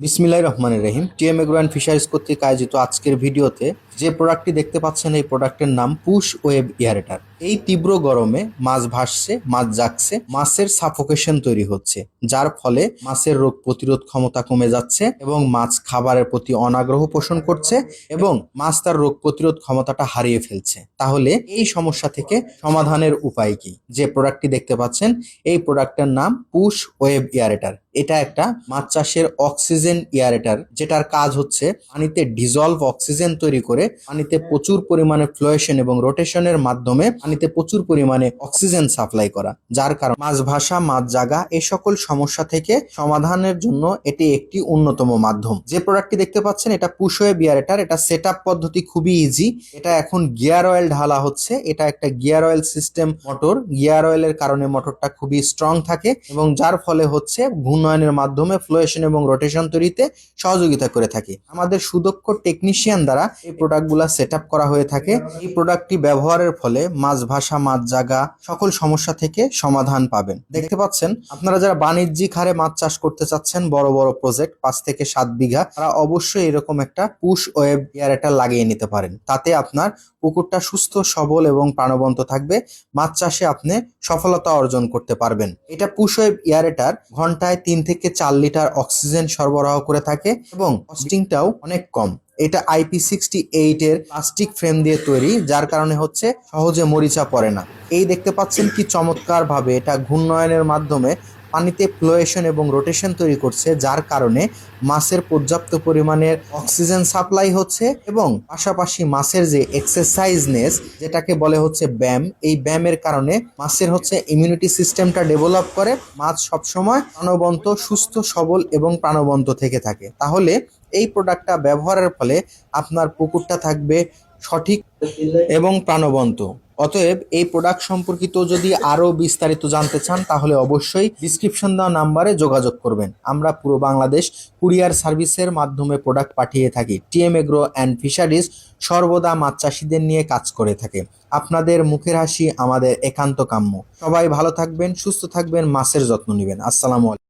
বিসমিল্লাহির রহমানির রহিম। TM agro and fisheries কর্তৃক আয়োজিত আজকের ভিডিওতে যে প্রোডাক্টটি দেখতে পাচ্ছেন, এই প্রোডাক্টের নাম পুশ ওয়েব এয়ারেটার। এই তীব্র গরমে মাছ ভাসছে, মাছ জাগছে, মাছের সাফোকেশন তৈরি হচ্ছে, যার ফলে মাছের রোগ প্রতিরোধ ক্ষমতা কমে যাচ্ছে এবং মাছ খাবারের প্রতি অনাগ্রহ পোষণ করছে এবং মাছ তার রোগ প্রতিরোধ ক্ষমতাটা হারিয়ে ফেলছে। তাহলে এই সমস্যা থেকে সমাধানের উপায় কি? যে প্রোডাক্টটি দেখতে পাচ্ছেন, এই প্রোডাক্টের নাম পুশ ওয়েব এয়ারেটার। এটা একটা মাছ চাষের অক্সিজেন এয়ারেটার, যেটার কাজ হচ্ছে পানিতে ডিজলভ অক্সিজেন তৈরি করে পানিতে প্রচুর পরিমাণে ফ্লোয়েশন এবং রোটেশনের মাধ্যমে পানিতে প্রচুর পরিমাণে অক্সিজেন সাপ্লাই করা, যার কারণে মাছ ভাসা, মাছ জাগা এই সকল সমস্যা থেকে সমাধানের জন্য এটি একটি অন্যতম মাধ্যম। যে প্রোডাক্টটি দেখতে পাচ্ছেন, এটা পুশ ওয়েব এয়ারেটার। এটা সেট আপ পদ্ধতি খুবই ইজি। এটা এখন গিয়ার অয়েল ঢালা হচ্ছে। এটা একটা gear oil system motor. Gear অয়েলের কারণে মোটরটা খুবই স্ট্রং থাকে এবং যার ফলে হচ্ছে ঘূর্ণায়নের মাধ্যমে ফ্লোয়েশন এবং রোটেশন তৈরিতে সহযোগিতা করে থাকে। আমাদের সুদক্ষ টেকনিশিয়ান দ্বারা এই প্রোডাক্টগুলা সেট আপ করা হয়ে থাকে। এই প্রোডাক্টটি ব্যবহারের ফলে মাছ ভাসা, মাছ জাগা সকল সমস্যা থেকে সমাধান পাবেন। দেখতে পাচ্ছেন, আপনারা যারা বাণিজ্যিক হারে মাছ চাষ করতে চাচ্ছেন, বড় বড় প্রজেক্ট 5 থেকে 7 বিঘা, তারা অবশ্যই এরকম একটা পুশ ওয়েব এয়ারেটার লাগিয়ে নিতে পারেন। তাতে আপনার পুকুরটা সুস্থ, সবল এবং প্রাণবন্ত থাকবে। মাছ চাষে আপনি সফলতা অর্জন করতে পারবেন। এটা পুশ ওয়েব এয়ারেটার ঘন্টায় 3 থেকে 4 লিটার অক্সিজেন সরবরাহ করে থাকে এবং কস্টিংটাও অনেক কম। এটা IP68 এর প্লাস্টিক ফ্রেম দিয়ে তৈরি, যার কারণে হচ্ছে সহজে মরিচা পড়ে না। এই দেখতে পাচ্ছেন কি চমৎকার ভাবে এটা ঘূর্ণায়নের মাধ্যমে পানিতে ফ্লোয়েশন এবং রোটেশন তৈরি করছে, যার কারণে মাছের পর্যাপ্ত পরিমাণের অক্সিজেন সাপ্লাই হচ্ছে এবং পাশাপাশি মাছের যে এক্সারসাইজনেস, যেটাকে বলে হচ্ছে ব্যায়াম, এই ব্যায়ামের কারণে মাছের হচ্ছে ইমিউনিটি সিস্টেমটা ডেভেলপ করে। মাছ সবসময় প্রাণবন্ত, সুস্থ, সবল এবং প্রাণবন্ত থেকে থাকে। তাহলে এই প্রোডাক্টটা ব্যবহারের ফলে আপনার পুকুরটা থাকবে সঠিক এবং প্রাণবন্ত। অতএব এই প্রোডাক্ট সম্পর্কিত যদি আরো বিস্তারিত জানতে চান, তাহলে অবশ্যই ডিসক্রিপশন দেওয়া নাম্বারে যোগাযোগ করবেন। আমরা পুরো বাংলাদেশ কুরিয়ার সার্ভিসের মাধ্যমে প্রোডাক্ট পাঠিয়ে থাকি। টিএম এগ্রো অ্যান্ড ফিশারিজ সর্বদা মাছ চাষিদের নিয়ে কাজ করে থাকে। আপনাদের মুখের হাসি আমাদের একান্ত কাম্য। সবাই ভালো থাকবেন, সুস্থ থাকবেন, মাছের যত্ন নেবেন। আসসালামু আলাইকুম।